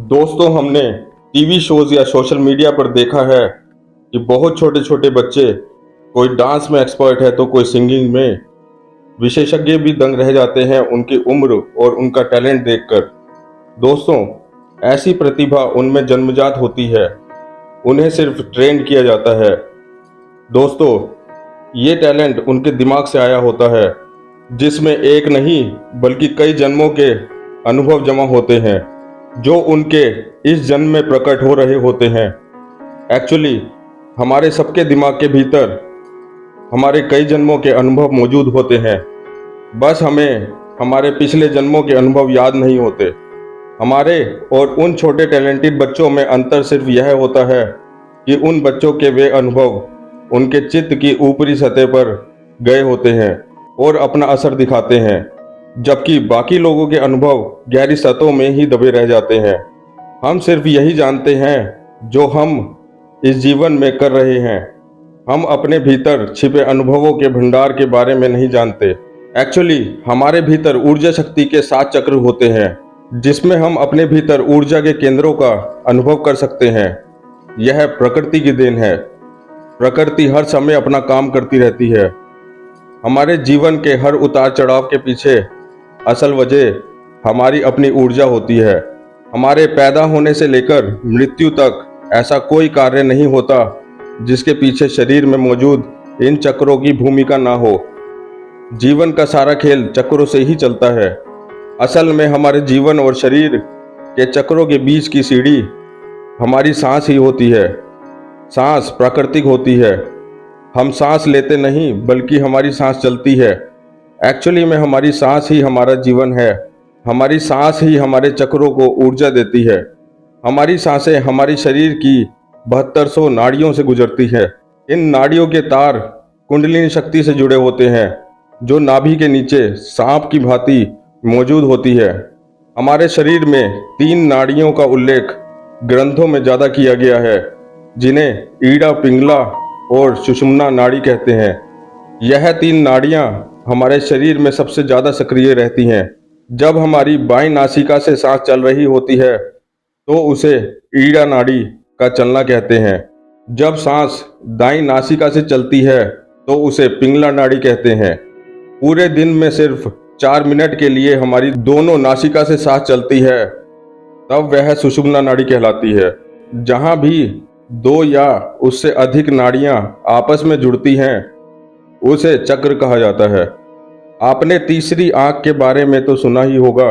दोस्तों, हमने TV shows या सोशल मीडिया पर देखा है कि बहुत छोटे छोटे बच्चे, कोई डांस में एक्सपर्ट है तो कोई सिंगिंग में। विशेषज्ञ भी दंग रह जाते हैं उनकी उम्र और उनका टैलेंट देखकर। दोस्तों, ऐसी प्रतिभा उनमें जन्मजात होती है, उन्हें सिर्फ ट्रेन किया जाता है। दोस्तों, ये टैलेंट उनके दिमाग से आया होता है, जिसमें एक नहीं बल्कि कई जन्मों के अनुभव जमा होते हैं, जो उनके इस जन्म में प्रकट हो रहे होते हैं। एक्चुअली हमारे सबके दिमाग के भीतर हमारे कई जन्मों के अनुभव मौजूद होते हैं, बस हमें हमारे पिछले जन्मों के अनुभव याद नहीं होते। हमारे और उन छोटे टैलेंटेड बच्चों में अंतर सिर्फ यह होता है कि उन बच्चों के वे अनुभव उनके चित्त की ऊपरी सतह पर गए होते हैं और अपना असर दिखाते हैं, जबकि बाकी लोगों के अनुभव गहरी सतहों में ही दबे रह जाते हैं। हम सिर्फ यही जानते हैं जो हम इस जीवन में कर रहे हैं। हम अपने भीतर छिपे अनुभवों के भंडार के बारे में नहीं जानते। एक्चुअली हमारे भीतर ऊर्जा शक्ति के 7 चक्र होते हैं, जिसमें हम अपने भीतर ऊर्जा के केंद्रों का अनुभव कर सकते हैं। यह प्रकृति की देन है। प्रकृति हर समय अपना काम करती रहती है। हमारे जीवन के हर उतार चढ़ाव के पीछे असल वजह हमारी अपनी ऊर्जा होती है। हमारे पैदा होने से लेकर मृत्यु तक ऐसा कोई कार्य नहीं होता जिसके पीछे शरीर में मौजूद इन चक्रों की भूमिका ना हो। जीवन का सारा खेल चक्रों से ही चलता है। असल में हमारे जीवन और शरीर के चक्रों के बीच की सीढ़ी हमारी सांस ही होती है। सांस प्राकृतिक होती है। हम सांस लेते नहीं बल्कि हमारी सांस चलती है। एक्चुअली में हमारी सांस ही हमारा जीवन है। हमारी सांस ही हमारे चक्रों को ऊर्जा देती है। हमारी सांसें हमारी शरीर की 7200 नाड़ियों से गुजरती है। इन नाड़ियों के तार कुंडलिनी शक्ति से जुड़े होते हैं, जो नाभि के नीचे सांप की भांति मौजूद होती है। हमारे शरीर में 3 नाड़ियों का उल्लेख ग्रंथों में ज्यादा किया गया है, जिन्हें ईड़ा, पिंगला और सुषुम्ना नाड़ी कहते हैं। यह 3 नाड़ियां हमारे शरीर में सबसे ज्यादा सक्रिय रहती हैं। जब हमारी बाईं नासिका से सांस चल रही होती है तो उसे ईड़ा नाड़ी का चलना कहते हैं। जब सांस दाईं नासिका से चलती है तो उसे पिंगला नाड़ी कहते हैं। पूरे दिन में सिर्फ 4 मिनट के लिए हमारी दोनों नासिका से सांस चलती है, तब वह सुषुम्ना नाड़ी कहलाती है। जहां भी 2 या उससे अधिक नाड़ियां आपस में जुड़ती हैं, उसे चक्र कहा जाता है। आपने तीसरी आंख के बारे में तो सुना ही होगा।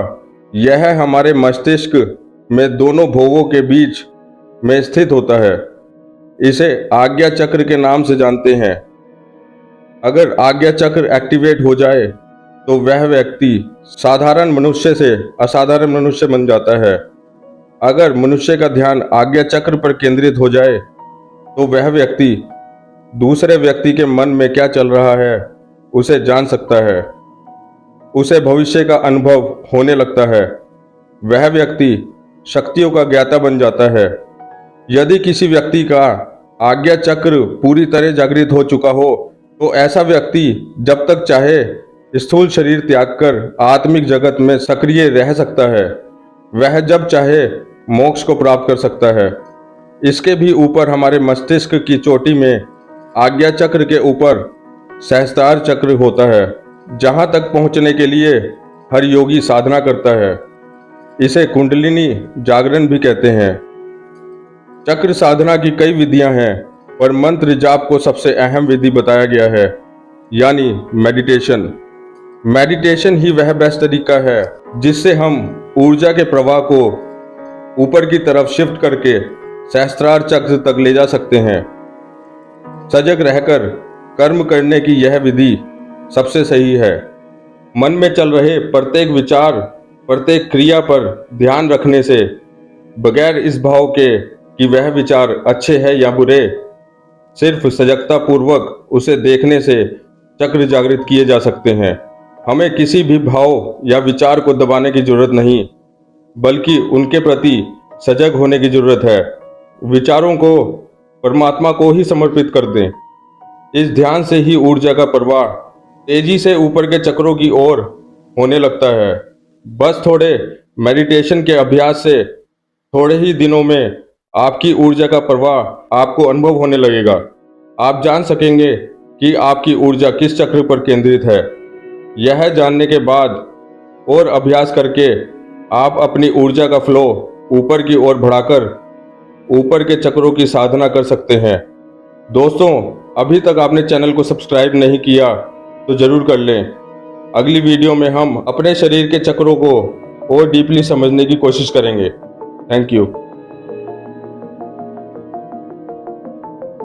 यह हमारे मस्तिष्क में दोनों भोगों के बीच में स्थित होता है। इसे आज्ञा चक्र के नाम से जानते हैं। अगर आज्ञा चक्र एक्टिवेट हो जाए तो वह व्यक्ति साधारण मनुष्य से असाधारण मनुष्य बन जाता है। अगर मनुष्य का ध्यान आज्ञा चक्र पर केंद्रित हो जाए तो वह व्यक्ति दूसरे व्यक्ति के मन में क्या चल रहा है उसे जान सकता है। उसे भविष्य का अनुभव होने लगता है। वह व्यक्ति शक्तियों का ज्ञाता बन जाता है। यदि किसी व्यक्ति का आज्ञा चक्र पूरी तरह जागृत हो चुका हो तो ऐसा व्यक्ति जब तक चाहे स्थूल शरीर त्याग कर आत्मिक जगत में सक्रिय रह सकता है। वह जब चाहे मोक्ष को प्राप्त कर सकता है। इसके भी ऊपर हमारे मस्तिष्क की चोटी में आज्ञा चक्र के ऊपर सहस्त्रार चक्र होता है, जहां तक पहुंचने के लिए हर योगी साधना करता है। इसे कुंडलिनी जागरण भी कहते हैं। चक्र साधना की कई विधियां हैं, पर मंत्र जाप को सबसे अहम विधि बताया गया है, यानी मेडिटेशन। मेडिटेशन ही वह बेस्ट तरीका है जिससे हम ऊर्जा के प्रवाह को ऊपर की तरफ शिफ्ट करके सहस्त्रार चक्र तक ले जा सकते हैं। सजग रहकर कर्म करने की यह विधि सबसे सही है। मन में चल रहे प्रत्येक विचार, प्रत्येक क्रिया पर ध्यान रखने से, बगैर इस भाव के कि वह विचार अच्छे हैं या बुरे, सिर्फ सजगता पूर्वक उसे देखने से चक्र जागृत किए जा सकते हैं। हमें किसी भी भाव या विचार को दबाने की जरूरत नहीं, बल्कि उनके प्रति सजग होने की जरूरत है। विचारों को परमात्मा को ही समर्पित कर दें। इस ध्यान से ही ऊर्जा का प्रवाह तेजी से ऊपर के चक्रों की ओर होने लगता है। बस थोड़े मेडिटेशन के अभ्यास से थोड़े ही दिनों में आपकी ऊर्जा का प्रवाह आपको अनुभव होने लगेगा। आप जान सकेंगे कि आपकी ऊर्जा किस चक्र पर केंद्रित है। यह जानने के बाद और अभ्यास करके आप अपनी ऊर्जा का फ्लो ऊपर की ओर बढ़ाकर ऊपर के चक्रों की साधना कर सकते हैं। दोस्तों, अभी तक आपने चैनल को सब्सक्राइब नहीं किया तो जरूर कर लें। अगली वीडियो में हम अपने शरीर के चक्रों को और डीपली समझने की कोशिश करेंगे। Thank you.